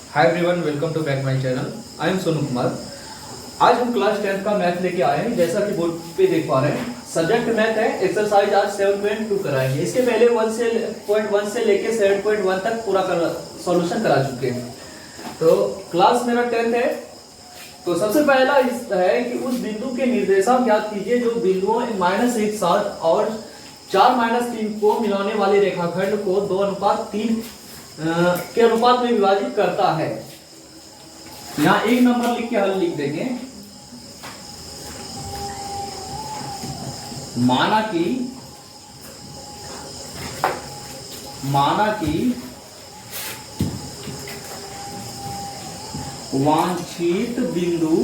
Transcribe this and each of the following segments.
Hi everyone, welcome to back my channel. I am Sonu Kumar. आज हम class 10 का math लेके आए हैं। जैसा कि बोर्ड पे देख पा रहे हैं, सब्जेक्ट मैथ है। एक्सरसाइज आज 7.2 कराएंगे। इसके पहले 1 से लेके 7.1 तक पूरा सॉल्यूशन करा चुके हैं। तो क्लास मेरा 10th है। तो सबसे पहला इस है कि उस बिंदु के निर्देशांक ज्ञात कीजिए जो बिंदुओं -1 7 और 4 3 को मिलाने वाले रेखाखंड को 2:3 के अनुपात में विभाजित करता है। यहां एक नंबर लिख के हल लिख देंगे। माना कि वांछित बिंदु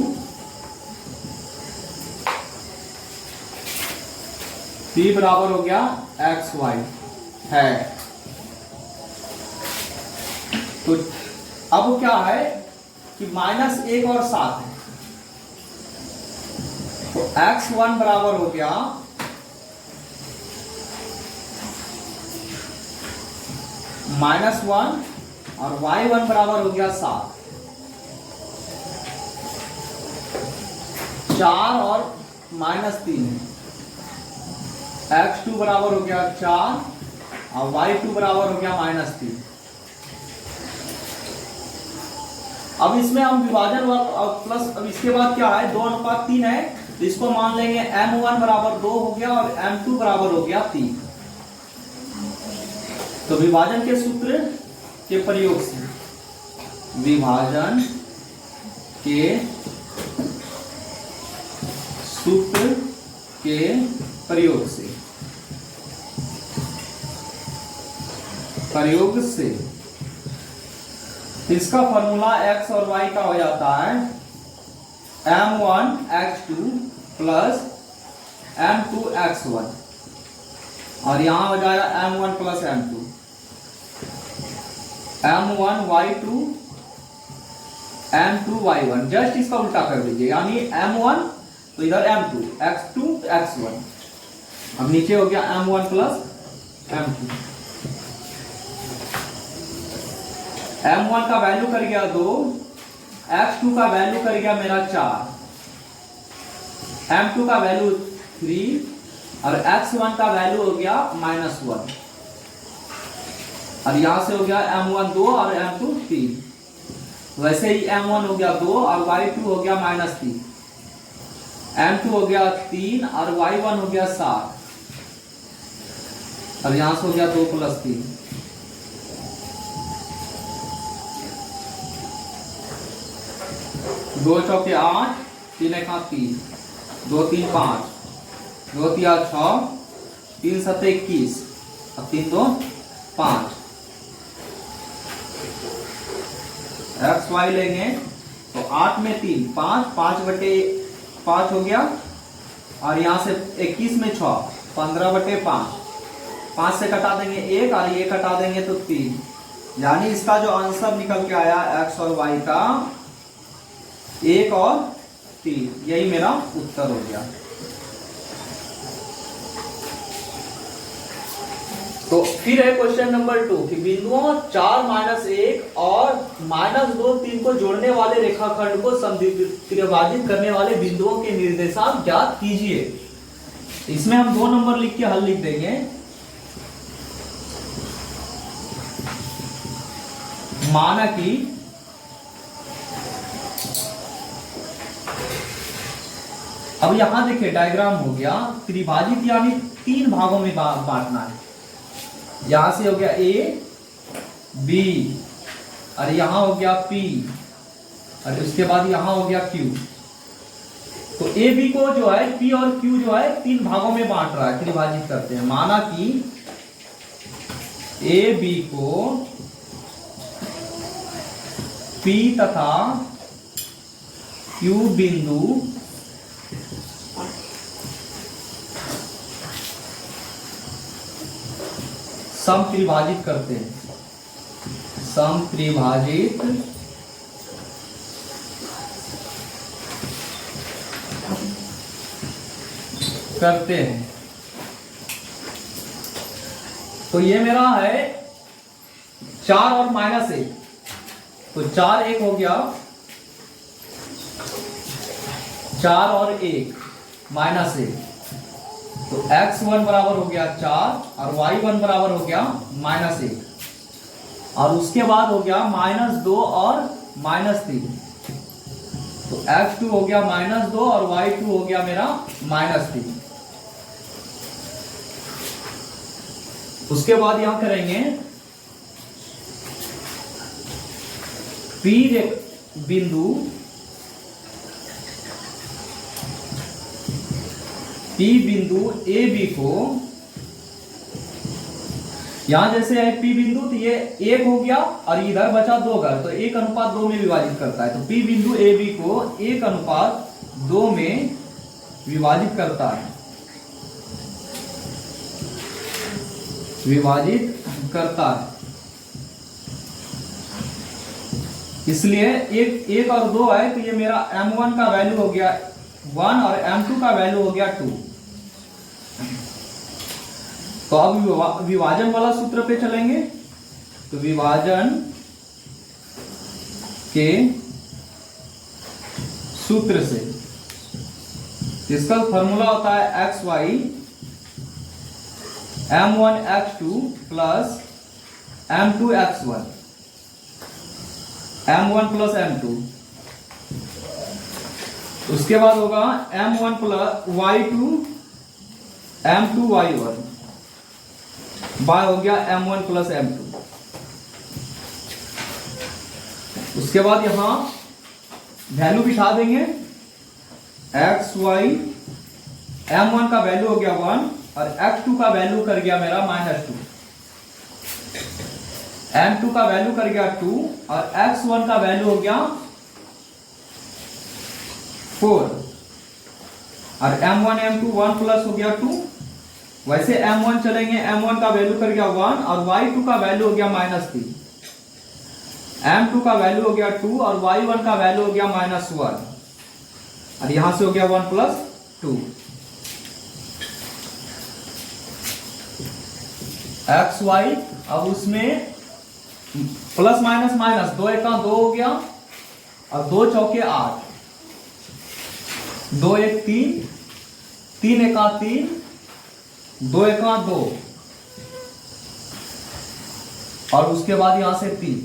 P बराबर हो गया XY है। तो अब क्या है कि -1 और 7 है। तो x1 बराबर हो गया -1 और y1 बराबर हो गया 7। 4 और -3 है। x2 बराबर हो गया 4 और y2 बराबर हो गया -3। अब इसमें हम विभाजन प्लस, अब इसके बाद क्या है, 2:3 है। तो इसको मान लेंगे m1 बराबर 2 हो गया और m2 बराबर हो गया 3। तो विभाजन के सूत्र के प्रयोग से, विभाजन के सूत्र के प्रयोग से इसका फॉर्मूला x और y का हो जाता है m1 x2 plus m2 x1 और यहां हो जाएगा m1 plus m2 m1 y2 m2 y1। Just इसका उल्टा कर दीजिए, यानी m1 तो इधर m2 x2 x1। अब नीचे हो गया m1 प्लस m2। m1 का वैल्यू कर गया 2, x2 का वैल्यू कर गया मेरा 4, m2 का वैल्यू 3 और x1 का वैल्यू हो गया -1। और यहां से हो गया m1 2 और m2 3। वैसे ही m1 हो गया 2 और y2 हो गया -3, m2 हो गया 3 और y1 हो गया 7 और यहां से हो गया 2 + 3। 2 चौके 8, 3 एका 3, 2 3 5, 2 3 6, 3 7 21 और 3 2 5। x y लेंगे तो 8 में 3 5, 5/5 हो गया और यहां से 21 में 6 15/5। 5 से कटा देंगे 1 और ये कटा देंगे तो 3। यानी इसका जो आंसर निकल के आया x और y का 1 और 3, यही मेरा उत्तर हो गया। तो फिर है क्वेश्चन नंबर 2 कि बिंदुओं 4 -1 और -2 3 को जोड़ने वाले रेखाखंड को त्रिभाजित करने वाले बिंदुओं के निर्देशांक ज्ञात कीजिए। इसमें हम 2 नंबर लिख के हल लिख देंगे। माना कि अब यहां देखिए डायग्राम हो गया त्रिभाजित, यानी 3 भागों में बांटना है। यहां से हो गया A B और यहां हो गया P और उसके बाद यहां हो गया Q। तो A B को जो है P और Q जो है 3 भागों में बांट रहा है, त्रिभाजित करते हैं। माना कि A B को P तथा Q बिंदु समत्रिभाजित करते हैं। समत्रिभाजित करते हैं। तो ये मेरा है 4 और -1। तो 4 1 हो गया 4 और 1 -1, तो x1 बराबर हो गया 4 और y1 बराबर हो गया -1, और उसके बाद हो गया -2 और -3, तो x2 हो गया -2 और y2 हो गया मेरा -3। उसके बाद यहां करेंगे P बिंदु ए बी को, यहां जैसे है P बिंदु, तो ये 1 हो गया और इधर बचा 2 घर, तो 1:2 में विभाजित करता है। तो P बिंदु ए बी को 1:2 में विभाजित करता है, इसलिए 1 और 2 है, तो ये मेरा m1 का वैल्यू हो गया 1 और m2 का वैल्यू हो गया 2। तो अब विभाजन वाला सूत्र पे चलेंगे। तो विभाजन के सूत्र से इसका फॉर्मूला होता है xy m1 x2 plus m2 x1, m1 plus m2। उसके बाद होगा m1 plus y2 m2 y1, bye हो गया m1 प्लस m2। उसके बाद यहां वैल्यू बिठा देंगे, x y m1 का वैल्यू हो गया 1 और x2 का वैल्यू कर गया मेरा -2, m2 का वैल्यू कर गया 2 और x1 का वैल्यू हो गया 4 और m1 m2 1 प्लस हो गया 2। वैसे m1 चलेंगे, m1 का वैल्यू कर गया 1 और y2 का वैल्यू हो गया -3, m2 का वैल्यू हो गया 2 और y1 का वैल्यू हो गया -1 और यहां से हो गया 1 प्लस 2। xy, अब उसमें प्लस माइनस माइनस 2 1 2 हो गया और 2 चौके 8, 2 1 3, 3 1 3, 2 1 2 और उसके बाद यहां से 3,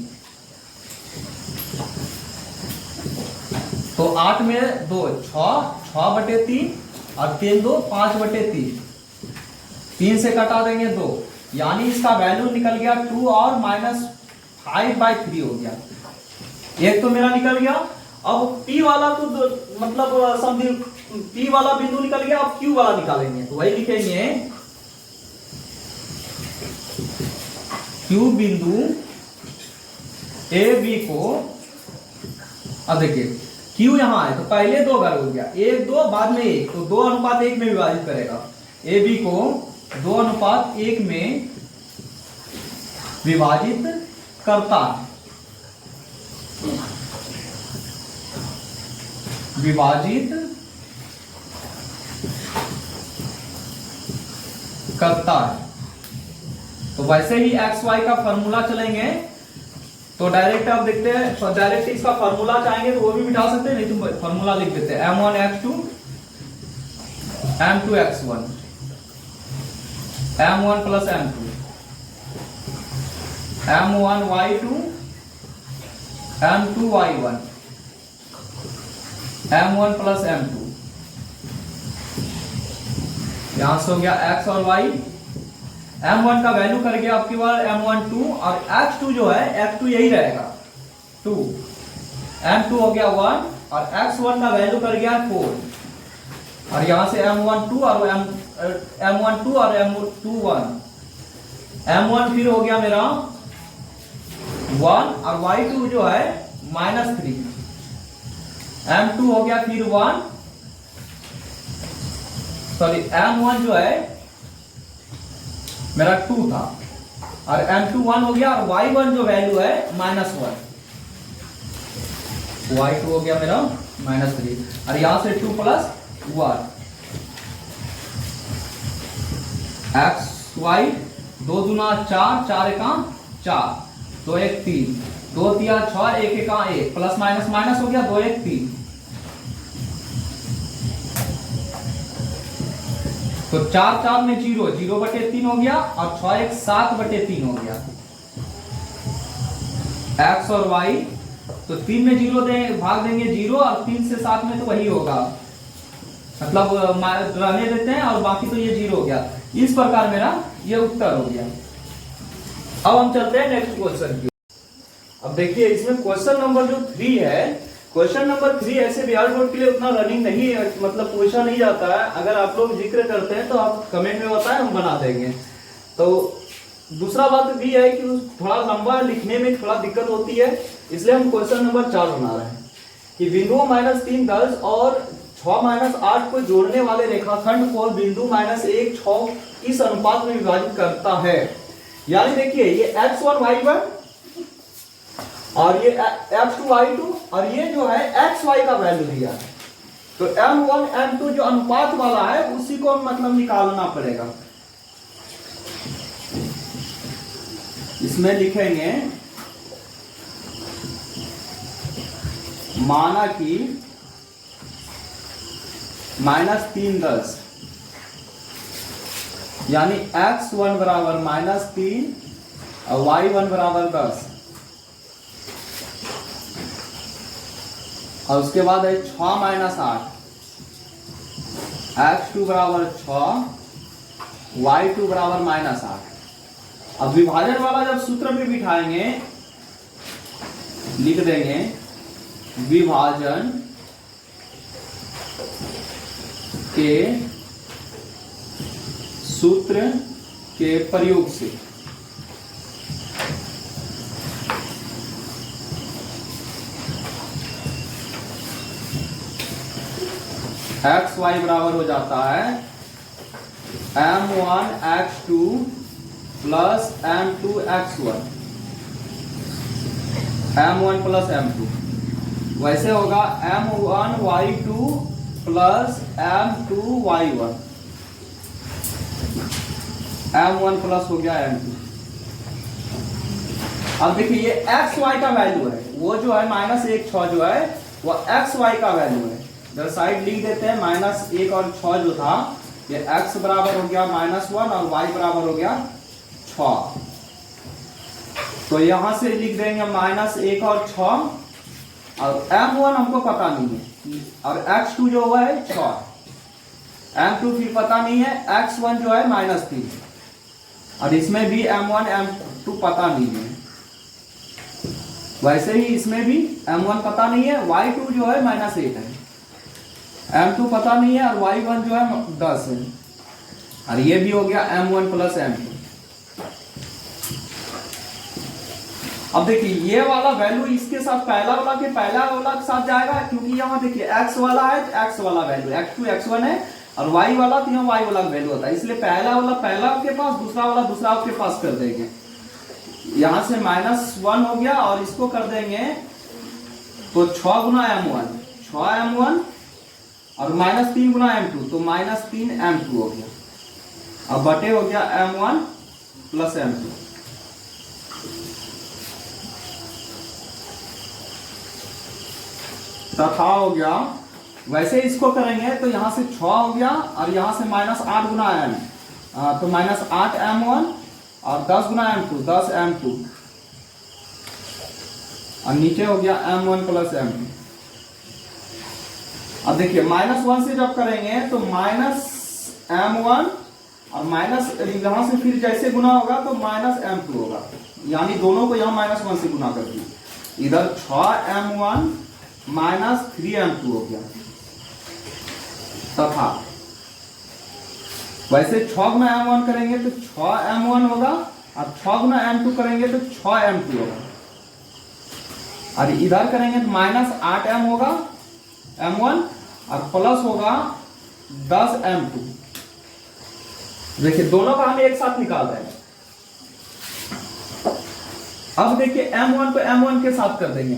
तो 8 में 2 6/3 और 3 2 5/3, 3 से कटा देंगे 2, यानी इसका वैल्यू निकल गया 2 और -5/3 हो गया। एक तो मेरा निकल गया। अब P वाला तो मतलब समझिए P वाला बिंदु निकल गया, अब Q वाला निकालेंगे, तो वही लिखेंगे Q बिंदु ए बी को। अब देखिए Q यहां है तो पहले 2 घर हो गया, 1 2 बाद में 1, तो 2:1 में विभाजित करेगा। ए बी को 2:1 में विभाजित करता है, विभाजित करता है। तो वैसे ही एक्स वाई का फॉर्मूला चलेंगे, तो डायरेक्ट आप देखते हैं, तो डायरेक्ट इसका फॉर्मूला चाहेंगे तो वो भी बिठा सकते हैं, नहीं तो फॉर्मूला लिख देते हैं m1 x2 m2 x1 m1 plus m2 m1 y2 m2 y1 m1 plus m2। यहां से हो गया x और y, m1 का वैल्यू कर गया आपकी बार m1 2 और x2 जो है x2 यही रहेगा 2, m2 हो गया 1 और x1 का वैल्यू कर गया 4 और यहां से m1 2 और m1 2 और m2 1, m1 फिर हो गया मेरा 1 और y2 जो है -3, m2 हो गया फिर 1, सॉरी m1 जो है मेरा 2 था और m2 1 हो गया और y1 जो वैल्यू है -1, y2 हो गया मेरा -3 और यहां से 2 प्लस 1 x y 2 दूना 4 4 1 4 2 1 3 2 तिया 6, 1 एका 1, प्लस माइनस माइनस हो गया, 2 1 3। तो 4 4 में 0, 0/3 हो गया, और 6 1 7/3 हो गया। x और y, तो 3 में 0 भाग देंगे 0, और 3 से 7 में तो वही होगा, मतलब रहने देते हैं, और बाकी तो ये 0 हो गया। इस प्रकार मेरा ये उत्तर हो गया। अब हम चलते हैं नेक्स्ट क्वेश्चन की। अब देखिए इसमें क्वेश्चन नंबर जो 3 है, क्वेश्चन नंबर 3 ऐसे बिहार बोर्ड के लिए उतना रनिंग नहीं है, मतलब पूछा नहीं जाता है। अगर आप लोग जिक्र करते हैं तो आप कमेंट में बताएं, हम बना देंगे। तो दूसरा बात भी है कि थोड़ा लंबा लिखने में थोड़ा दिक्कत होती है, इसलिए हम क्वेश्चन नंबर 4 बना रहे हैं कि बिंदु -3 10 और 6 -8 को जोड़ने वाले रेखाखंड को बिंदु -1 6 किस अनुपात में विभाजित करता है। यानी देखिए ये x1 y1 और ये f2 y2, और ये जो है xy का वैल्यू दिया है। तो m1 m2 जो अनुपात वाला है उसी को मतलब निकालना पड़ेगा। इसमें लिखेंगे माना कि -3 10, यानी x1 बराबर -3 और y1 बराबर 10, और उसके बाद है 6 - 8, x2 बराबर 6, y2 बराबर -8। अब विभाजन वाला जब सूत्र में बिठाएंगे, लिख देंगे विभाजन के सूत्र के प्रयोग से xy बराबर हो जाता है m1 x2 plus m2 x1, m1 plus m2। वैसे होगा m1 y2 plus m2 y1, m1 plus हो गया m2। अब देखिए ये xy का वैल्यू है, वो जो है -1 6 जो है वो xy का वैल्यू है। इधर साइड लिख देते हैं, -1 और 6 जो था ये x बराबर हो गया -1 और y बराबर हो गया 6। तो यहां से लिख देंगे -1 और 6, और m1 हमको पता नहीं है, और x2 जो हुआ है 6, m2 फिर पता नहीं है, x1 जो है -3, और इसमें भी m1 m2 पता नहीं है। वैसे ही इसमें भी m1 पता नहीं है, y2 जो है -8 है, m2 पता नहीं है, और y1 जो है 10 है, और ये भी हो गया m1 प्लस m2। अब देखिए ये वाला वैल्यू इसके साथ पहला वाला के साथ जाएगा, क्योंकि यहाँ देखिए x वाला है तो x वाला वैल्यू, x2 x1 है, और y वाला तो यहाँ y वाला वैल्यू होता है, इसलिए पहला वाला पहला के पास, दूसरा वाला दूसरा के पास कर देंगे। यहां से -1 हो गया, और इसको कर देंगे तो 6 गुना m1, 6 m1, और -3 गुना m2, तो -3 m2 हो गया। अब बटे हो गया m1 प्लस m2। तथा हो गया, वैसे इसको करेंगे तो यहां से 6 हो गया, और यहां से -8 गुना m, तो -8 m1 और 10 गुना m2, 10 m2, और नीचे हो गया m1 प्लस m2। अब देखिए -1 से जब करेंगे तो -m1 और माइनस यहां से फिर जैसे गुना होगा तो -m2 होगा, यानी दोनों को यहां -1 से गुना कर दिए। इधर 6m1 -3m2 हो गया, तथा वैसे 6 गुना m1 करेंगे तो 6m1 होगा, और 6 गुना m2 करेंगे तो 6m2 होगा, और इधर करेंगे तो -8m होगा m1, और प्लस होगा 10m2। देखिए दोनों का हम एक साथ निकाल रहे हैं। अब देखिए m1 को m1 के साथ कर देंगे,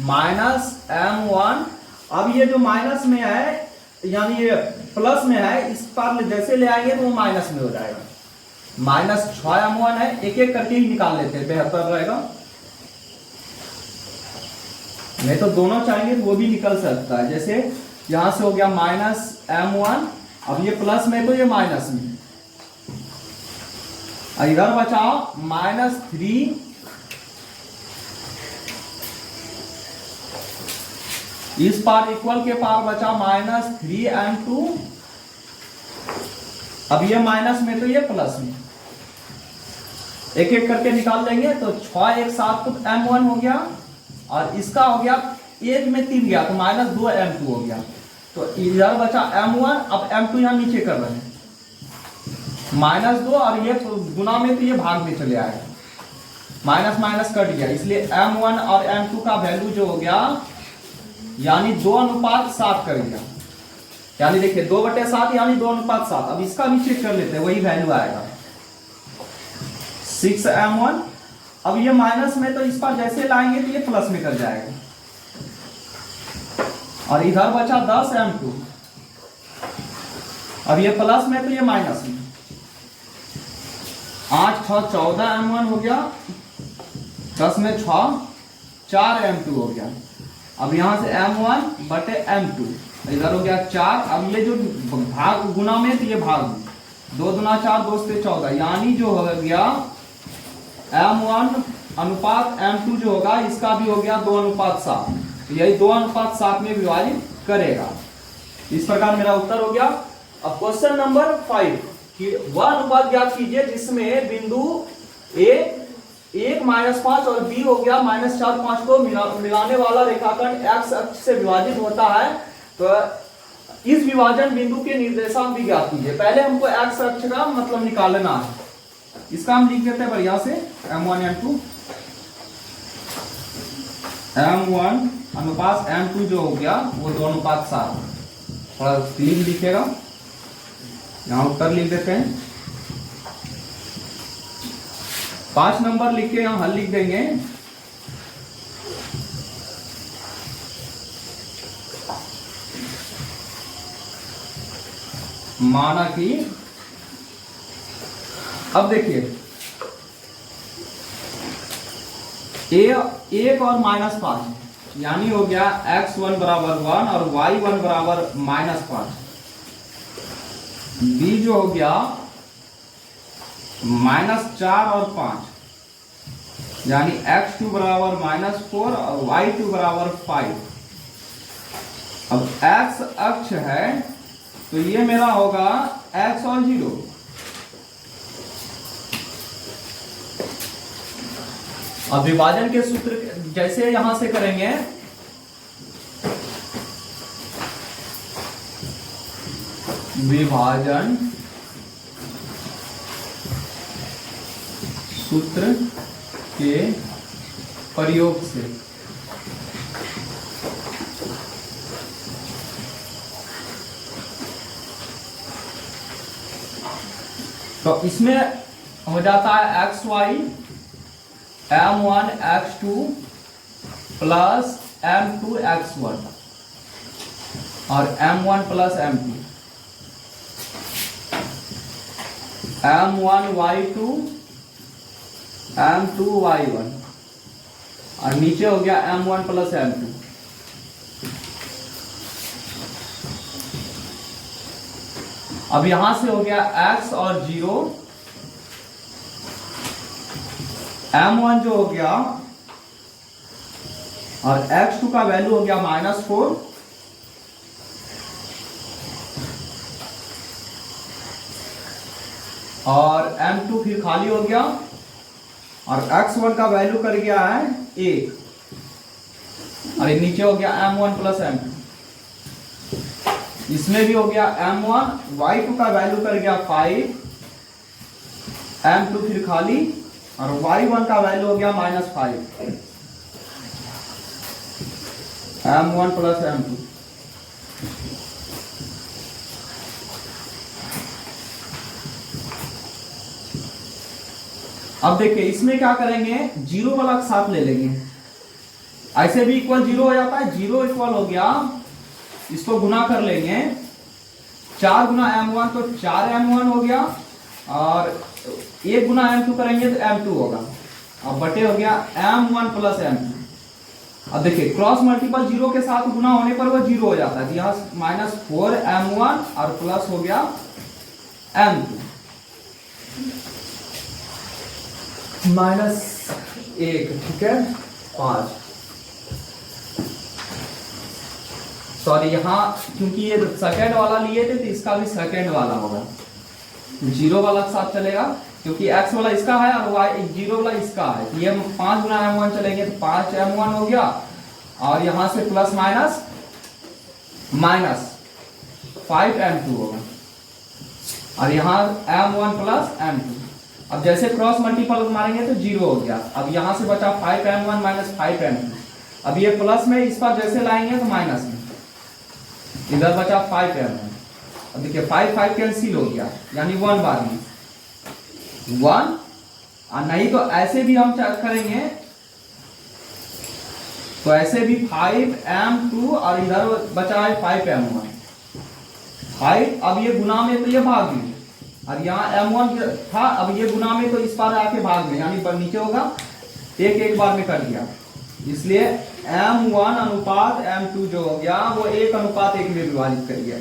-m1, अब ये जो माइनस में है यानी ये प्लस में है, इस पर जैसे ले आएंगे तो वो माइनस में हो जाएगा। -6m1 है, एक एक करके ही निकाल लेते हैं, बेहतर रहेगा। नहीं तो दोनों चाहेंगे तो वो भी निकल सकता है। जैसे यहां से हो गया -m1, अब ये प्लस में तो ये माइनस में, इधर बचा -3 इस पार इक्वल के पार बचा -3m2, अब ये माइनस में तो ये प्लस में, एक एक करके निकाल लेंगे तो 6 1 7 तो m1 हो गया, और इसका हो गया 1 में 3 गया तो -2m2 हो गया। तो इधर बचा m1, अब m2 यहां नीचे कर रहे हैं, -2 और ये गुना में तो ये भाग में चले आएगा, माइनस माइनस कट गया, इसलिए m1 और m2 का वैल्यू जो हो गया यानी 2:7 कर गया। यानी देखिए 2/7 यानी 2:7। अब इसका भी चेक कर लेते हैं, वही वैल्यू आएगा 6m1। अब ये माइनस में तो इस पर जैसे लाएंगे तो ये प्लस में कर जाएगा, और इधर बचा 10m2, अब ये प्लस में तो ये माइनस में, 8 6 14m1 हो गया, 10 में 6 4m2 हो गया। अब यहां से m1 बटे m2, इधर हो गया 4। अब ये जो भाग गुना में तो ये भाग में, 2 दूना 4 2 से 14, यानी जो हो गया m1 अनुपात m2 जो होगा इसका भी हो गया 2:7, यही 2:7 में विभाजित करेगा। इस प्रकार मेरा उत्तर हो गया। अब क्वेश्चन नंबर 5 कि वह अनुपात ज्ञात कीजिए जिसमें बिंदु A 1 -5 और B हो गया -4 5 को मिलाने वाला रेखाखंड x अक्ष से विभाजित होता है। तो इस विभाजन बिंदु के निर्देशांक भी ज्ञात कीजिए। पहले हमको x अक्ष का मतलब निकालना है, इसका हम लिख देते हैं बढ़िया से m1 m2, m1 अनुपात m2 जो हो गया वो 2:7, थोड़ा क्लीन लिखेगा, यहां उत्तर लिख देते हैं। 5 नंबर लिख के यहां हल लिख देंगे। माना कि अब देखिए एक और -5, यानी हो गया x1 बराबर 1 और y1 बराबर -5, b जो हो गया -4 और 5, यानी x2 बराबर -4 और y2 बराबर 5। अब x अक्ष है तो ये मेरा होगा x और 0। अब विभाजन के सूत्र जैसे यहां से करेंगे, विभाजन सूत्र के प्रयोग से तो इसमें हो जाता है xy m1 x2 plus m2 x1 और m1 plus m2, m1 y2 m2 y1 और नीचे हो गया m1 प्लस m2। अब यहां से हो गया x और 0, m1 जो हो गया और x2 का वैल्यू हो गया -4, और m2 फिर खाली हो गया, और x1 का वैल्यू कर गया है 1, और नीचे हो गया m1 प्लस m2। इसमें भी हो गया m1, y2 का वैल्यू कर गया 5, m2 फिर खाली, और y1 का वैल्यू हो गया -5, m1 प्लस m2। अब देखिए इसमें क्या करेंगे, 0 वाला साथ ले लेंगे, ऐसे भी इक्वल 0 हो जाता है, 0 इक्वल हो गया, इसको गुना कर लेंगे, 4 गुना m1 तो 4m1 हो गया, और 1 गुना m2 करेंगे तो m2 होगा, अब बटे हो गया m1 प्लस m2। अब देखिए क्रॉस मल्टीपल जीरो के साथ गुना होने पर वो जीरो हो जाता है, यहाँ -4m1 और प्लस हो गया m2 -1, ठीक है 5। सॉरी यहाँ क्योंकि ये सेकेंड वाला लिए थे तो इसका भी सेकेंड वाला होगा, जीरो वाला साथ चलेगा क्योंकि x वाला इसका है और y जीरो वाला इसका है, तो ये 5 गुना m1 चलेंगे तो 5m1 हो गया और यहां से प्लस माइनस 5m2 होगा और यहाँ m1 प्लस m2। अब जैसे क्रॉस मल्टीपल मारेंगे तो जीरो हो गया। अब यहां से बचा 5m1 माइनस 5m2। अब ये प्लस में इस पर जैसे लाएंगे तो माइनस में, इधर बचा 5m1। अब देखिए 5 कैंसिल हो गया यानी 1 बार में 1, और नहीं तो ऐसे भी हम चेक करेंगे तो ऐसे भी 5m2 और इधर बचा है 5m1 5। अब ये गुना में तो ये भाग में और यहाँ m1 था, अब ये गुना में तो इस बार आके भाग में यानी पर नीचे होगा, एक बार में कर दिया, इसलिए m1 अनुपात m2 जो हो गया वो 1:1 में विभाजित कर दिया।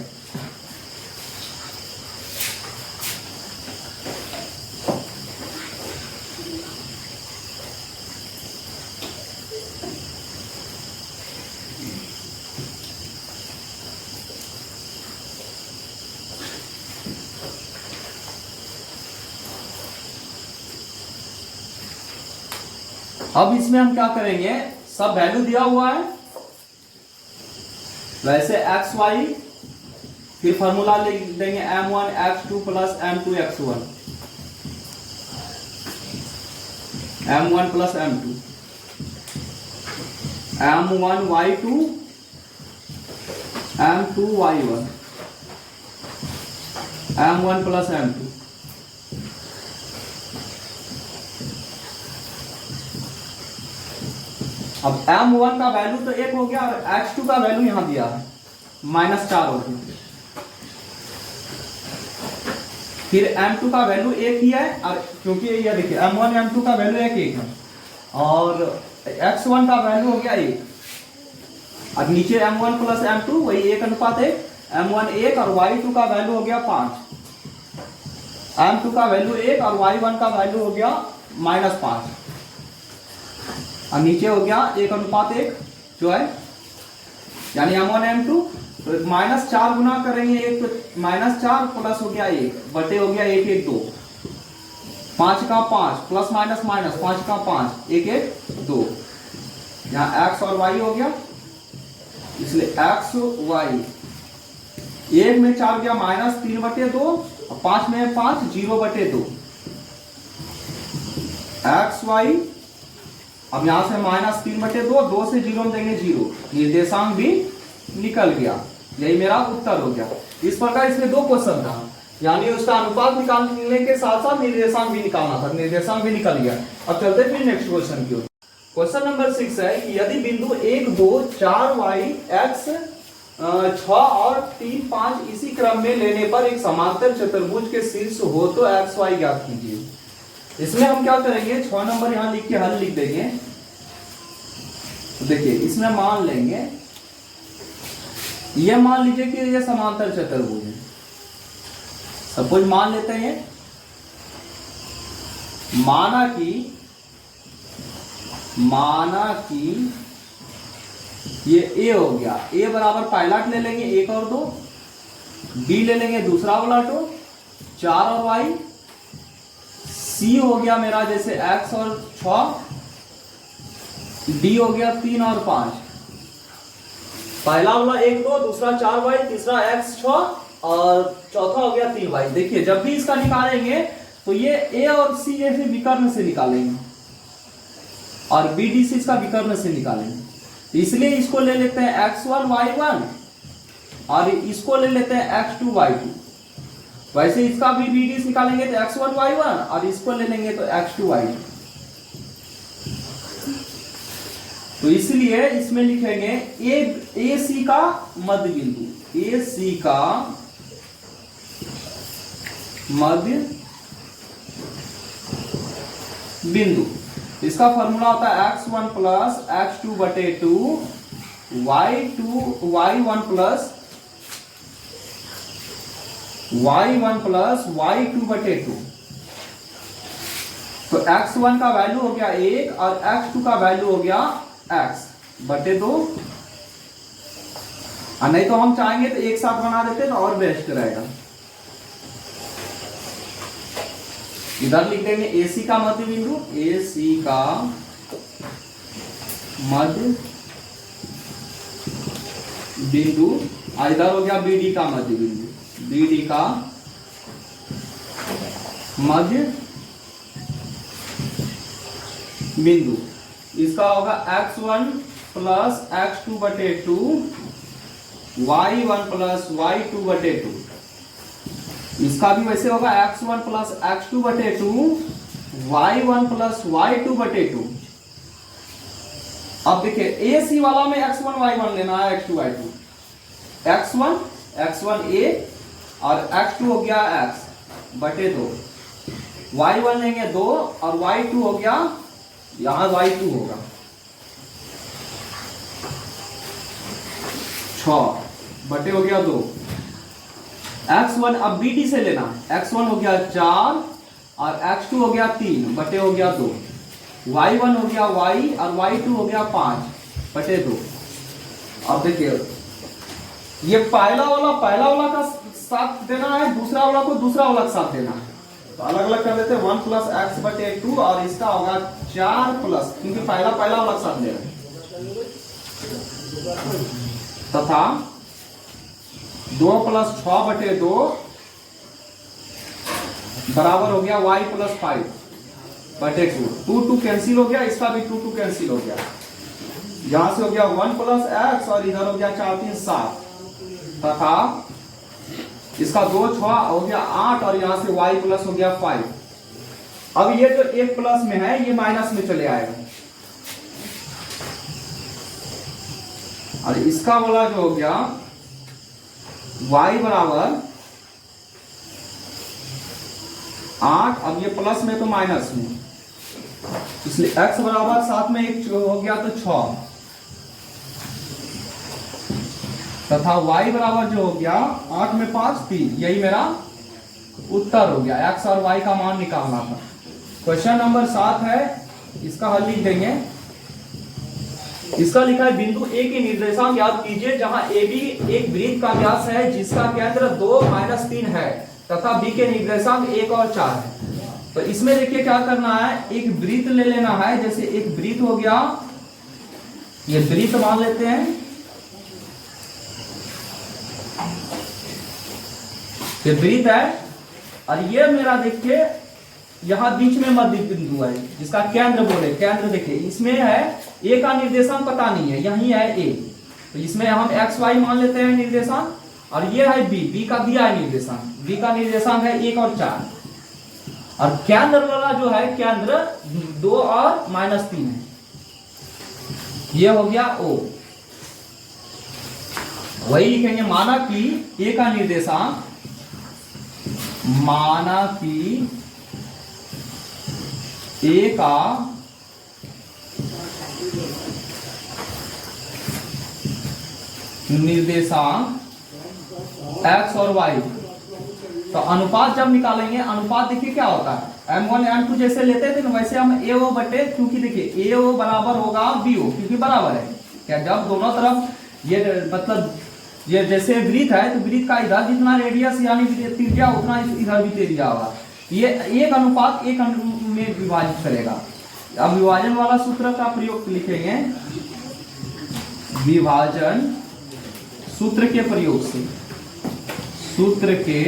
अब इसमें हम क्या करेंगे, सब वैल्यू दिया हुआ है वैसे x y, फिर फॉर्मूला लिख देंगे m1 x2 plus m2 x1, m1 plus m2, m1 y2 m2 y1, m1 plus m2। अब m1 का वैल्यू तो 1 हो गया और x2 का वैल्यू यहां दिया है -4 हो गया, फिर m2 का वैल्यू 1 ही है और क्योंकि ये देखिए m1 m2 का वैल्यू 1 है और x1 का वैल्यू हो गया 1। अब नीचे m1 प्लस m2 वही 1:1, m1 1 और y2 का वैल्यू हो गया 5, m2 का वैल्यू 1 और y1 का वैल्यू हो गया -5 और नीचे हो गया 1:1 जो है यानी m1 m2 तो -4 गुना करेंगे 1 तो -4 प्लस हो गया 1 बटे हो गया 1 1 2, 5 का 5 प्लस माइनस 5 का 5 1 1 2, यहाँ x और y हो गया इसलिए x y 1 में 4 गया -3/2 और 5 में 5 0/2 x y। अब यहां से -3/2 2 से 0 में देंगे 0, निर्देशांक भी निकल गया, यही मेरा उत्तर हो गया। इस प्रकार इसमें 2 क्वेश्चन था यानी उसका अनुपात निकालने के साथ साथ निर्देशांक भी निकालना था, निर्देशांक भी निकल गया। अब चलते फिर नेक्स्ट क्वेश्चन की ओर। क्वेश्चन नंबर 6 है कि यदि बिंदु 1 2 4 y x 6 और 3 5 इसी क्रम में लेने पर एक समांतर चतुर्भुज के शीर्ष हो तो x y ज्ञात कीजिए। इसमें हम क्या करेंगे 6 नंबर यहां लिख के हल लिख देंगे। तो देखिए इसमें मान लेंगे, ये मान लीजिए कि ये समांतर चतुर्भुज है, सपोज मान लेते हैं, माना कि ये a हो गया, a बराबर पहला ले लेंगे 1 और 2, b ले लेंगे दूसरा वाला 2 4 और y, c हो गया मेरा जैसे x और 6, d हो गया 3 और 5, पहला वाला 1 2 दूसरा 4y तीसरा x 6 और चौथा हो गया 3y। देखिए जब भी इसका निकालेंगे तो ये a और c जैसे विकर्ण से निकालेंगे और b d c इसका विकर्ण से निकालेंगे, इसलिए इसको ले लेते हैं x1 y1 और इसको ले लेते हैं x2 y2। वैसे इसका भी BD निकालेंगे तो x1 y1 और इसको ले लेंगे तो x2 y2। तो इसलिए इसमें लिखेंगे AC का मध्य बिंदु, AC का मध्य बिंदु। इसका फॉर्मूला होता है x1 प्लस x2 बटे 2 y1 प्लस y2 बटे 2। तो x1 का वैल्यू हो गया 1 और x2 का वैल्यू हो गया x बटे 2। और नहीं तो हम चाहेंगे तो एक साथ बना देते तो और बेस्ट रहेगा। इधर लिख देंगे AC का मध्य बिंदु, AC का मध्य बिंदु, इधर हो गया BD का मध्य बिंदु, BD का मध्य बिंदु। इसका होगा x1 प्लस x2 बटे 2 y1 प्लस y2 बटे 2। इसका भी वैसे होगा x1 प्लस x2 बटे 2 y1 प्लस y2 बटे 2। अब देखिए AC वाला में x1 y1 लेना है, x2 y2, x1 a और x2 हो गया x बटे 2, y1 लेंगे 2 और y2 हो गया, यहां y2 होगा 6 बटे हो गया 2। x1 अब BD से लेना, x1 हो गया 4 और x2 हो गया 3 बटे हो गया 2, y1 हो गया y और y2 हो गया 5 बटे 2। अब देखिए ये पहला वाला का साथ देना है, दूसरा वाला को दूसरा वाला का साथ देना है, तो अलग अलग कर देते हैं। 1 प्लस x बटे 2 और इसका होगा 4 प्लस, क्योंकि पहला वाला का साथ दे रहे हैं, तथा 2 प्लस 6 बटे 2 बराबर हो गया y प्लस 5 बटे 2। 2 कैंसिल हो गया, इसका भी 2 कैंसिल हो गया, यहां से हो गया 1 प्लस x और इधर हो गया 4 3 7, तथा इसका 2 6 हो गया 8 और यहां से y प्लस हो गया 5। अब ये जो 1 प्लस में है ये माइनस में चले आएगा, और इसका वाला जो हो गया y बराबर 8, अब ये प्लस में तो माइनस में, इसलिए x बराबर साथ में 1 हो गया तो 6, तथा y बराबर जो हो गया 8 में 5 3। यही मेरा उत्तर हो गया, x और y का मान निकालना था। क्वेश्चन नंबर 7 है, इसका हल लिख देंगे। इसका लिखा है बिंदु A के निर्देशांक याद कीजिए, जहां AB एक वृत्त का व्यास है जिसका केंद्र 2 - 3 है तथा B के निर्देशांक 1 और 4 है। तो इसमें देखिए क्या करना है, एक वृत्त ले लेना है। जैसे एक वृत्त हो गया, ये वृत्त मान लेते हैं, ये वृत्त है और ये मेरा देखिए यहां बीच में मध्य बिंदु है जिसका केंद्र बोले, केंद्र देखिए इसमें है, A का निर्देशांक पता नहीं है, यही है A, तो इसमें हम x y मान लेते हैं निर्देशांक, और ये है B का दिया है निर्देशांक, B का निर्देशांक है 1 और 4, और केंद्र वाला जो है केंद्र 2 और -3 है, ये हो गया O। वही लिखेंगे, माना कि A का निर्देशांक, माना कि A का निर्देशांक x और y, तो अनुपात जब निकालेंगे, अनुपात देखिए क्या होता है, m1 m2 जैसे लेते थे ना वैसे हम AO बटे, क्योंकि देखिए AO बराबर होगा BO, क्योंकि बराबर है क्या, जब दोनों तरफ ये मतलब ये जैसे वृत्त है तो वृत्त का इधर जितना रेडियस यानी त्रिज्या उतना इधर भी त्रिज्या होगा, ये 1 अनुपात 1 में विभाजित करेगा। अब विभाजन वाला सूत्र का प्रयोग लिखेंगे, विभाजन सूत्र के प्रयोग से, सूत्र के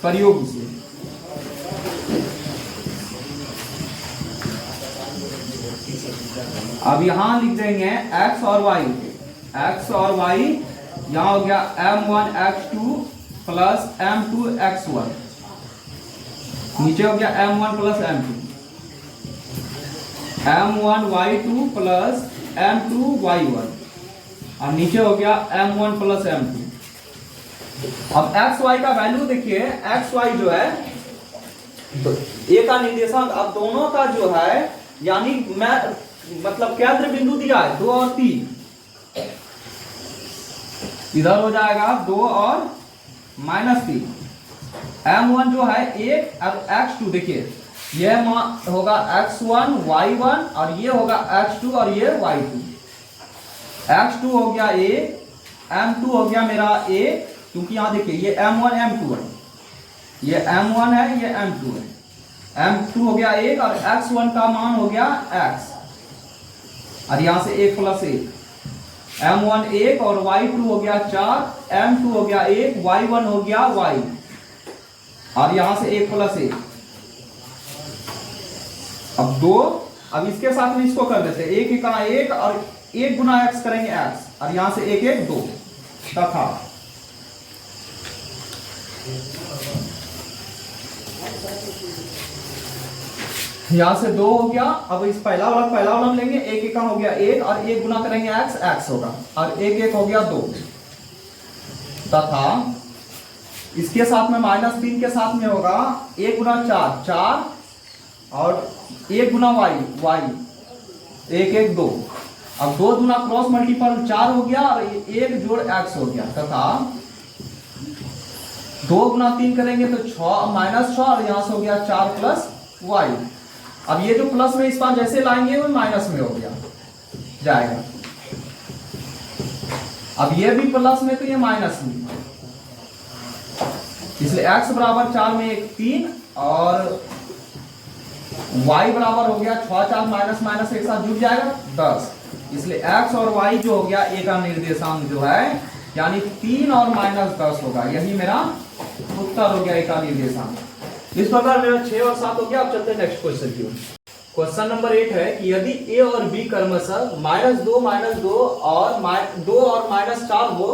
प्रयोग से अब यहां लिख देंगे x और y, x और y यहां हो गया m1 x2 plus m2 x1, नीचे हो गया m1 plus m2, m1 y2 plus m2 y1, और नीचे हो गया m1 प्लस m2। अब x y का वैल्यू देखिए, x y जो है तो A का निर्देशांक, अब दोनों का जो है यानी मैं मतलब केंद्र बिंदु दिया है 2 और 3, इधर हो जाएगा 2 और -3। m1 जो है 1 और x2 देखिए ये होगा x1 y1 और ये होगा x2 और ये y2। x2 हो गया a, m2 हो गया मेरा a, क्योंकि यहां देखिए ये m1 m2 है, ये m1 है ये m2 है, m2 हो गया 1 और x1 का मान हो गया x और यहां से 1 + 1, m1 1 और y2 हो गया 4, m2 हो गया 1, y1 हो गया y और यहां से 1 + 1, अब 2, अब इसके साथ में इसको कर देते हैं 1 का 1 और 1 गुना x करेंगे x और यहां से 1 1 2 तथा यहां से 2 हो गया। अब इस पहला वाला लेंगे 1 1 का हो गया 1 और 1 गुना करेंगे x x होगा और 1 1 हो गया 2 तथा इसके साथ में -3 के साथ में होगा 1 गुना 4 4 और 1 गुना y y 1 1 2। अब 2 गुना क्रॉस मल्टीपल 4 हो गया और 1 जोड़ x हो गया तथा 2 गुना 3 करेंगे तो 6 और यहां से हो गया 4 + y। अब ये जो प्लस में इस बार जैसे लाएंगे वो माइनस में हो गया जाएगा, अब ये भी प्लस में तो ये माइनस में, इसलिए x बराबर 4 में 1 3 और y बराबर हो गया 6 4 माइनस माइनस एक साथ जुड़ जाएगा 10, इसलिए x और y जो हो गया a का निर्देशांक जो है यानी 3 और -10 होगा, यही मेरा उत्तर हो गया a का निर्देशांक। इस प्रकार मेरा 6 और 7 हो गया। अब चलते हैं नेक्स्ट क्वेश्चन की ओर। क्वेश्चन नंबर 8 है कि यदि a और b क्रमशः -2 और 2 और -4 हो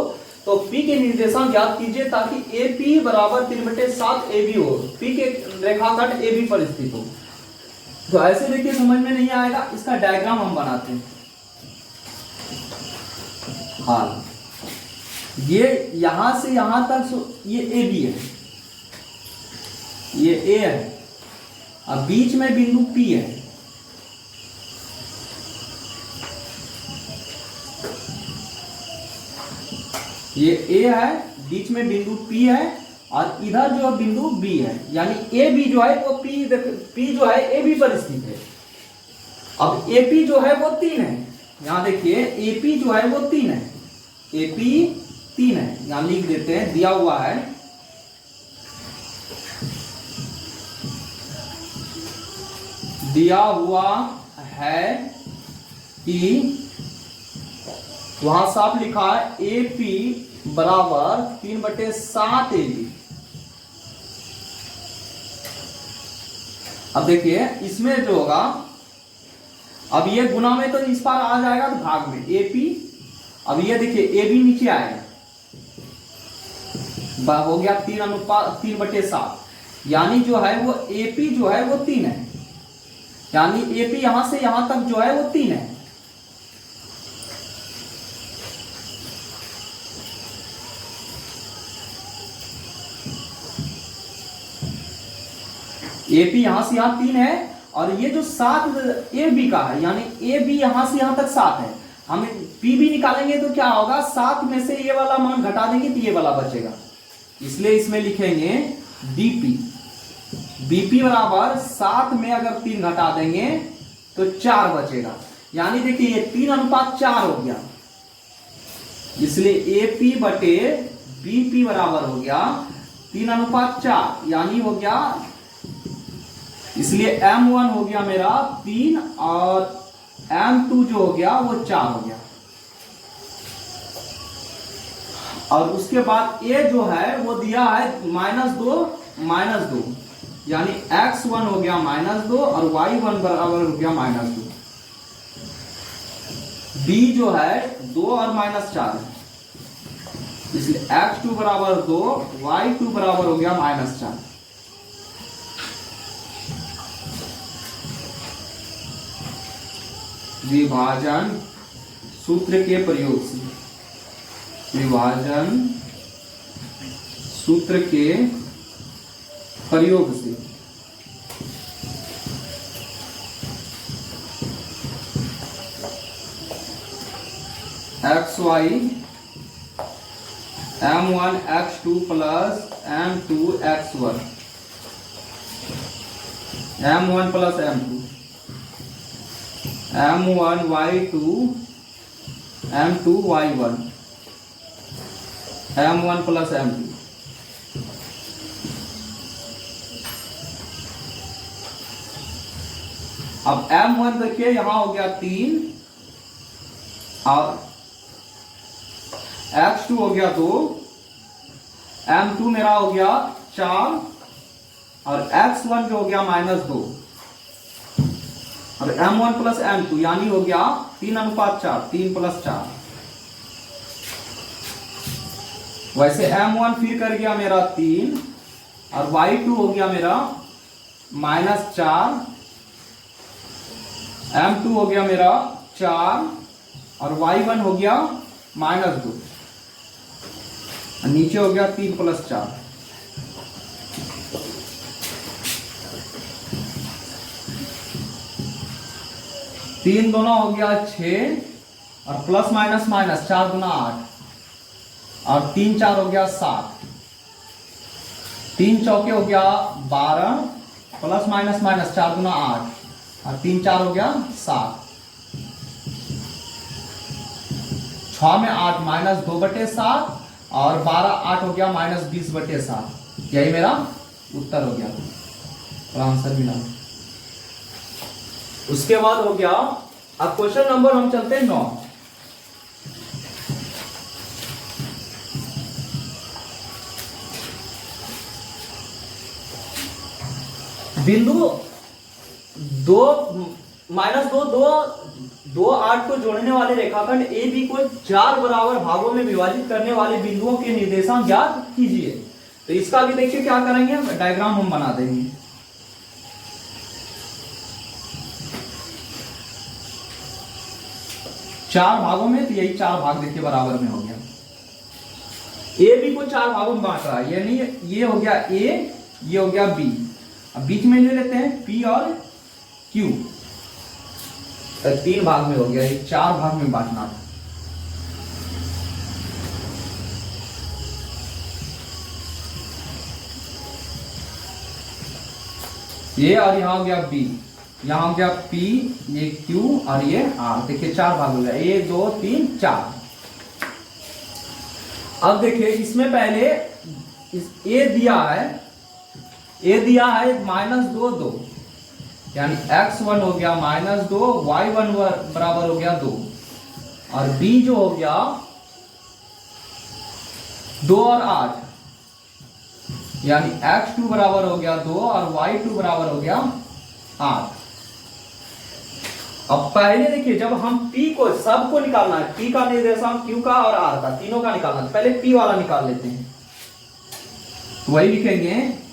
तो p के निर्देशांक ज्ञात कीजिए ताकि AP बराबर 3/7 AB हो, p के रेखाखंड AB पर स्थित हो। तो ऐसे देखिए समझ में नहीं आएगा, इसका डायग्राम हम बनाते हैं। हाँ ये यहां से यहां तक ये AB है, ये A है, अब बीच में बिंदु P है, ये A है, बीच में बिंदु P है और इधर जो बिंदु B है, यानी AB जो है वो P जो है AB पर स्थित है। अब AP जो है वो 3 है, यहां देखिए AP जो है वो 3 है, AP 3 है, यहां लिख देते हैं, दिया हुआ है कि वहां साफ लिखा है AP बराबर 3/7 AB। अब देखिए इसमें जो होगा, अब ये गुना में तो इस पार आ जाएगा तो भाग में AP, अब ये देखिए AB नीचे आएगा, हो गया 3/7, यानी जो है वो AP जो है वो 3 है, यानी AP यहां से यहां तक जो है वो 3 है। AP यहां से यहां 3 है और ये जो 7 AB का है, यानी AB यहां से यहां तक 7 है, हम PB निकालेंगे तो क्या होगा, 7 में से ये वाला मान घटा देंगे तो ये वाला बचेगा, इसलिए इसमें लिखेंगे BP। BP बराबर 7 में अगर 3 घटा देंगे तो 4 बचेगा, यानी देखिए ये 3:4 हो गया, इसलिए AP बटे BP बराबर हो गया 3:4, यानी हो गया, इसलिए M1 हो गया मेरा 3 और M2 जो हो गया वो 4 हो गया। और उसके बाद A जो है वो दिया है -2, यानी x1 हो गया -2 और y1 बराबर हो गया -2। B जो है 2 और -4 है, इसलिए x2 बराबर 2, y2 बराबर हो गया -4। विभाजन सूत्र के प्रयोग से, विभाजन सूत्र के प्रयोग से x y m1 x2 plus m2 x1 m1 plus m2 m1 y2 m2 y1 m1 plus m2। अब m1 देखिए यहां हो गया 3 और x2 हो गया 2, m2 मेरा हो गया 4 और x1 जो हो गया -2 और m1 प्लस m2 यानी हो गया 3:4, 3 + 4। वैसे m1 फिर कर गया मेरा 3 और y2 हो गया मेरा -4, m2 हो गया मेरा 4 और y1 हो गया -2, नीचे हो गया 3 + 4। तीन दोनों हो गया 6 और प्लस माइनस माइनस 4 × 8 और 3 4 हो गया 7, 3 चौके हो गया 12 प्लस माइनस माइनस 4 × 8 और 3 4 हो गया 7, 6 में 8 -2/7 और 12 8 हो गया -20/7। यही मेरा उत्तर हो गया और आंसर मिला। उसके बाद हो गया अब क्वेश्चन नंबर हम चलते हैं 9। बिंदु 2 -2 8 को जोड़ने वाले रेखाखंड ए बी को 4 बराबर भागों में विभाजित करने वाले बिंदुओं के निर्देशांक ज्ञात कीजिए। तो इसका भी देखिए क्या करेंगे, डायग्राम हम बना देंगे। चार भागों में, तो यही 4 भाग देखिए बराबर में हो गया। ए बी को 4 भागों में बांट रहा है, यानी ये हो गया ए, ये हो गया बी। अब बीच में ले लेते हैं पी और क्यू, तो 3 भाग में हो गया, ये 4 भाग में बांटना था। ये और यहां हो गया बी, यहां हो गया पी, ये क्यू और ये आर। देखिए 4 भाग हो गया, 1 2 3 4। अब देखिए इसमें पहले ए दिया है, ए दिया है -2 2, यानी x1 हो गया -2, y1 बराबर हो गया 2 और b जो हो गया 2 और 8, यानी x2 बराबर हो गया 2 और y2 बराबर हो गया 8। अब पहले देखिए जब हम p को सबको निकालना है, p का निर्देशांक q का और r का, तीनों का निकालना है, पहले p वाला निकाल लेते हैं। तो वही लिखेंगे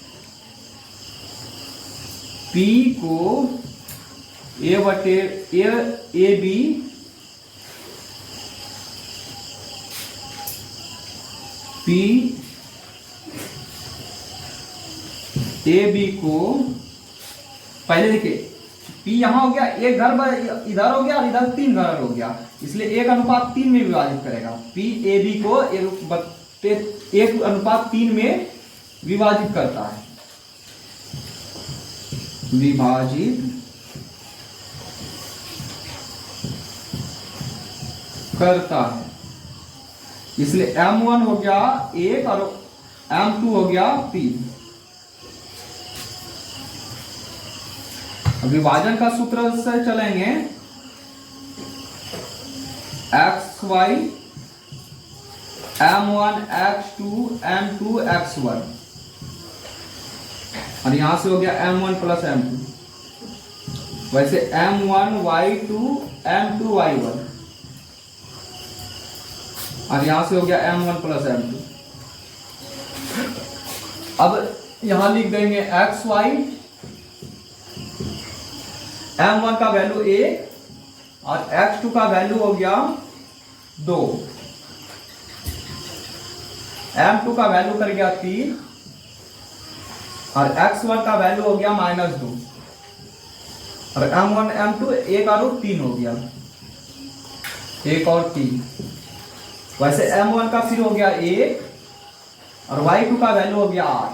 P को A B P A B को पहले देखिए P यहां हो गया, एक घर इधर हो गया और इधर 3 घर हो गया, इसलिए 1:3 में विभाजित करेगा। P ए बी को 1:3 में विभाजित करता है, विभाजित करता है, इसलिए m1 हो गया 1 और m2 हो गया 3। विभाजन का सूत्र से चलेंगे, xy m1 x2 m2 x1 और यहां से हो गया m1 प्लस m2। वैसे m1 y2 m2 y1 और यहां से हो गया m1 प्लस m2। अब यहां लिख देंगे xy, m1 का वैल्यू 1 और x2 का वैल्यू हो गया 2, m2 का वैल्यू कर गया 3 और x1 का वैल्यू हो गया -2 और m1 m2 1 और 3 हो गया, 1 और 3। वैसे m1 का फिर हो गया 1 और y2 का वैल्यू हो गया 8,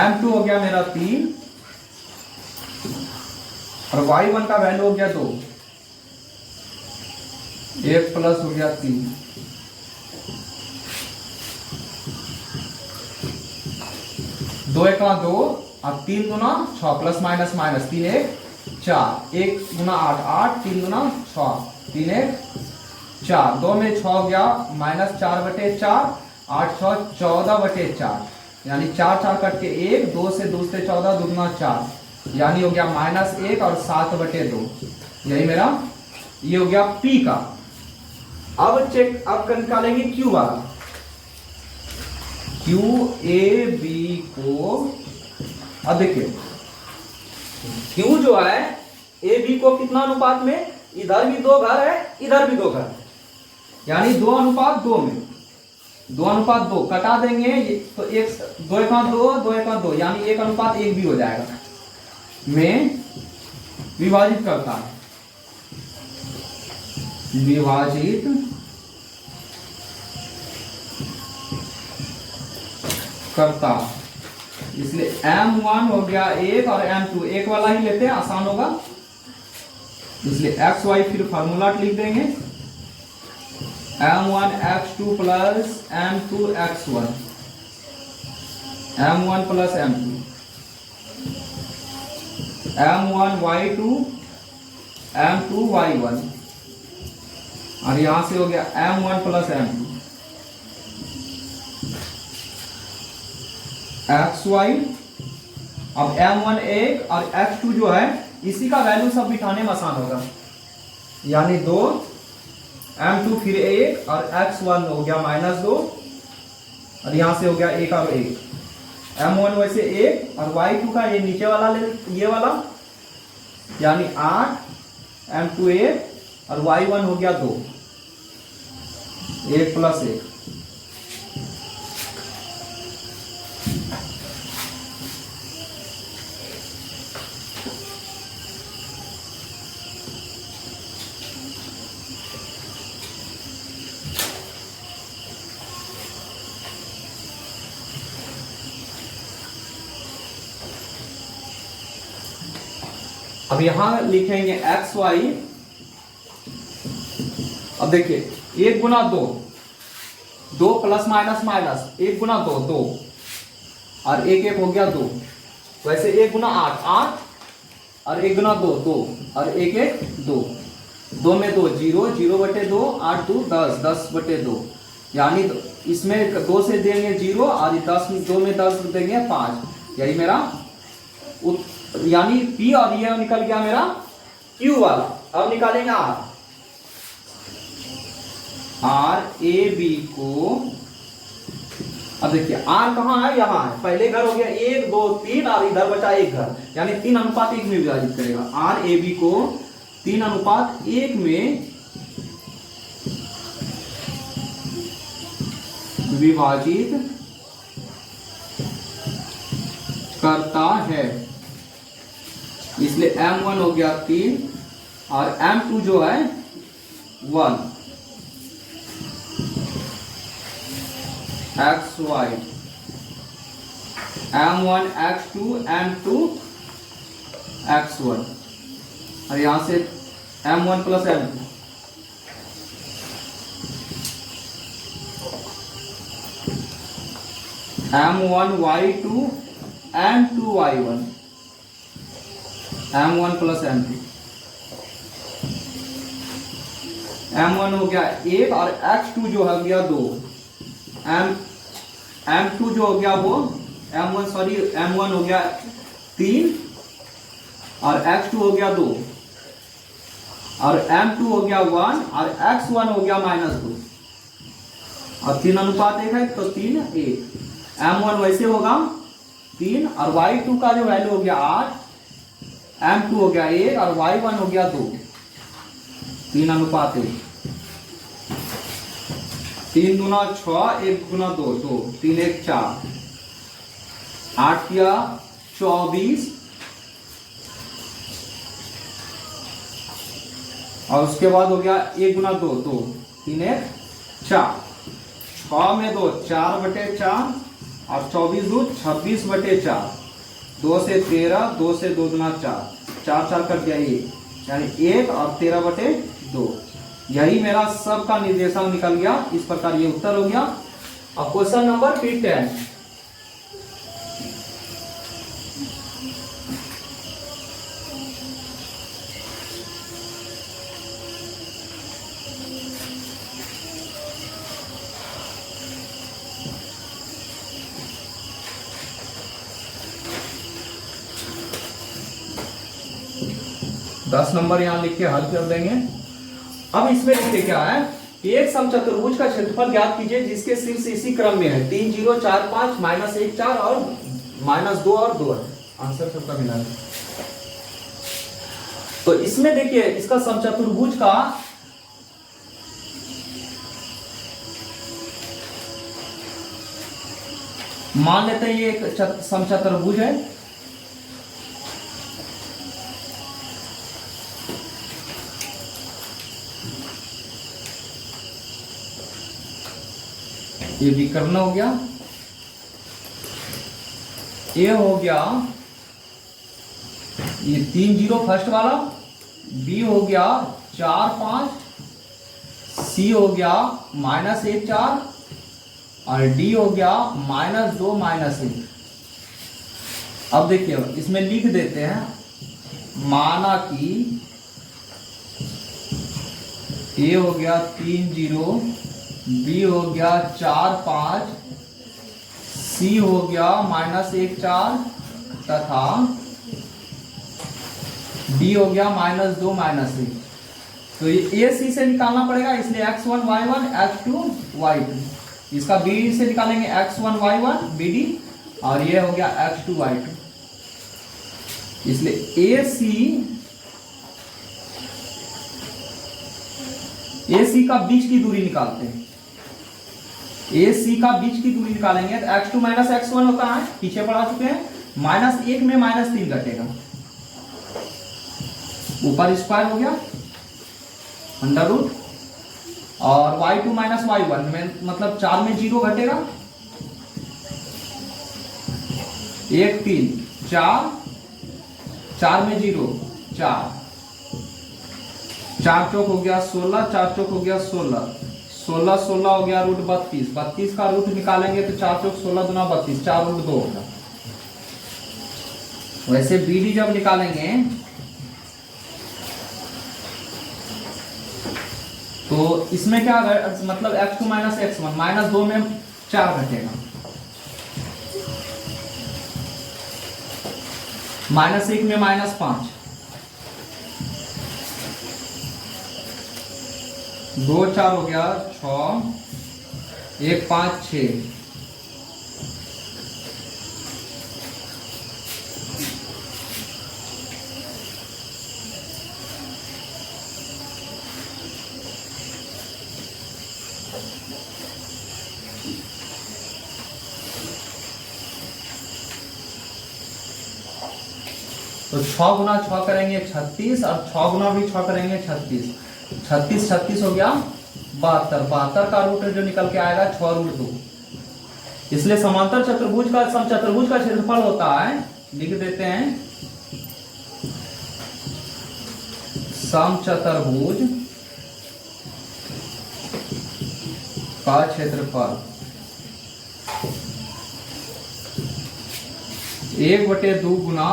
m2 हो गया मेरा 3 और y1 का वैल्यू हो गया 2, 1 प्लस हो गया 3, 2 1 2 और 3 गुना 6 प्लस माइनस माइनस 3 1 4, 1 गुना 8 8, 3 गुना 6, 3 1 4, 2 में 6 हो गया माइनस 4/4, 8 6 14/4, यानी 4 4 कट के 1, 2 से 2 से 14, 2 गुना 4, यानी हो गया -1 और 7/2, यही मेरा ये हो गया P का। अब निकालेंगे Q वाला। Q A B को, अब देखिए Q जो है A B को कितना अनुपात में, इधर भी 2 घर है इधर भी 2 घर, यानी 2:2 में, 2:2 कटा देंगे तो 1 2 1 2 2 1 2, यानी 1:1 भी हो जाएगा, में विभाजित करता है, विभाजित करता, इसलिए m1 हो गया 1 और m2 एक वाला ही लेते हैं, आसान होगा, इसलिए xy फिर फार्मूला लिख देंगे, m1 x2 plus m2 x1, m1 plus m2, m1 y2 m2 y1, और यहां से हो गया m1 प्लस m2 xy। अब m1 1 और x2 जो है इसी का वैल्यू सब बिठाने में आसान होगा, यानी 2, m2 फिर 1 और x1 हो गया -2 और यहां से हो गया 1 और 1, m1 वैसे 1 और y2 का ये नीचे वाला ये वाला, यानी 8, m2 1 और y1 हो गया 2, 1 प्लस 1। अब यहां लिखेंगे xy, अब देखिए 1 गुना 2, 2 प्लस माइनस माइनस 1 गुना 2 2 और 1 1 हो गया 2, वैसे 1 गुना 8 8 और 1 गुना 2 2 और 1 1 2, 2 में 2 0 0/2, 8 2 10 10/2, यानी इसमें 2 से देंगे 0 और 10 2 में 10 देंगे 5, यही मेरा यानी P और ये निकल गया मेरा Q वाला। अब निकालेंगे R A B को, अब देखिए R कहाँ है, यहाँ है, पहले घर हो गया 1 2 3 और इधर बचा 1 घर, यानी 3:1 में विभाजित करेगा, R A B को 3:1 में विभाजित करता है, इसलिए m1 हो गया 3 और m2 जो है 1, xy, m1 x2 m2 x1 और यहां से m1 plus m2, m1 y2 m2 y1, m1 plus m2, m1 हो गया 1 और x2 जो हो गया 2, m2 जो हो गया वो m1 हो गया 3 और x2 हो गया 2 और m2 हो गया 1 और x1 हो गया -2, और 3:1 है तो 3 1, m1 वैसे होगा 3 और y2 का जो वैल्यू हो गया 8, m2 हो गया 1 और y1 हो गया 2, 3:1, 3 दूना 6 1 गुना 2 2, 3 1 4, 8 या 24 और उसके बाद हो गया 1 गुना 2, 2 3 1 4, 6 में 2 4/4 और 24 2 26/4, 2 से 13, 2 से 2 गुना 4, 4 4 कट गया 1, यानी 1 और 13/2। यही मेरा सब का निर्देशांक निकल गया। इस प्रकार ये उत्तर हो गया। अब क्वेश्चन नंबर P10। दस नंबर यहाँ लिख के हल कर देंगे। अब इसमें लिखते क्या है, एक समचतुर्भुज का क्षेत्रफल ज्ञात कीजिए जिसके शीर्ष इसी क्रम में है 3 0 4 5 -1 4 और -2 और 2 है। आंसर सबका मिला है। तो इसमें देखिए इसका समचतुर्भुज का मान लेते हैं ये एक समचतुर्भुज है। ये विकर्ण हो गया, ये हो गया ये 3 0 फर्स्ट वाला, बी हो गया 4 5, सी हो गया -1 4 और डी हो गया -2 -1। अब देखिए इसमें लिख देते हैं, माना कि ए हो गया 3 0, बी हो गया 4 5, सी हो गया -1 4 तथा डी हो गया -2 -1। तो ये ए सी से निकालना पड़ेगा, इसलिए x1 y1 x2 y2। इसका बी डी से निकालेंगे x1 y1 bd और ये हो गया x2 y2। इसलिए ए सी का बीच की दूरी निकालते हैं। ए सी का बीच की दूरी निकालेंगे तो x2 - x1 होता है, पीछे पढ़ा चुके हैं, -1 में -3 घटेगा, ऊपर स्क्वायर हो गया अंडर रूट, और y2 - y1 में मतलब 4 में 0 घटेगा, 1 3 4, 4 में 0 4, 4 चौक हो गया 16, 4 चौक हो गया 16, 16 16 हो गया रूट 32, 32 का रूट निकालेंगे तो 4 चौक 16 दूना 32, 4 रूट 2 होगा। वैसे बीडी जब निकालेंगे तो इसमें क्या मतलब x2 - x1 -2 में 4 घटेगा, -1 में -5, 2 4 हो गया 6, 1 5 6, तो 6 गुना 6 करेंगे 36 और 6 गुना भी 6 करेंगे 36, 36 36 हो गया 72, 72 का रूट जो निकल के आएगा 6 रूट 2। इसलिए समांतर चतुर्भुज का समचतुर्भुज का क्षेत्रफल होता है, लिख देते हैं समचतुर्भुज का क्षेत्रफल 1/2 गुना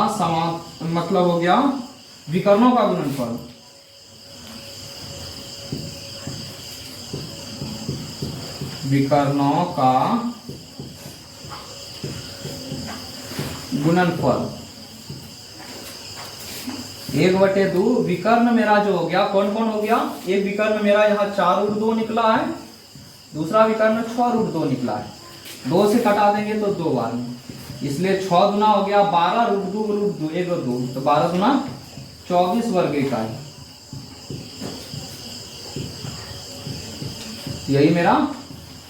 मतलब हो गया विकर्णों का गुणनफल, विकर्णों का गुणनफल 1/2। विकर्ण मेरा जो हो गया कौन कौन हो गया, एक विकर्ण मेरा यहाँ 4 रूट 2 निकला है, दूसरा विकर्ण 6 रूट 2 निकला है, 2 से कटा देंगे तो 2 बार, इसलिए 6 गुना हो गया 12 रूट 2 रूट 2 1 और 2, तो 12 गुना 24 वर्ग इकाई। यही मेरा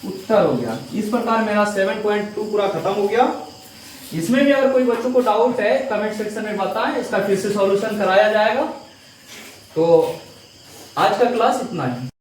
उत्तर हो गया। इस प्रकार मेरा 7.2 पूरा खत्म हो गया। इसमें भी अगर कोई बच्चों को डाउट है कमेंट सेक्शन में बताएं, इसका फिर से सॉल्यूशन कराया जाएगा। तो आज का क्लास इतना ही।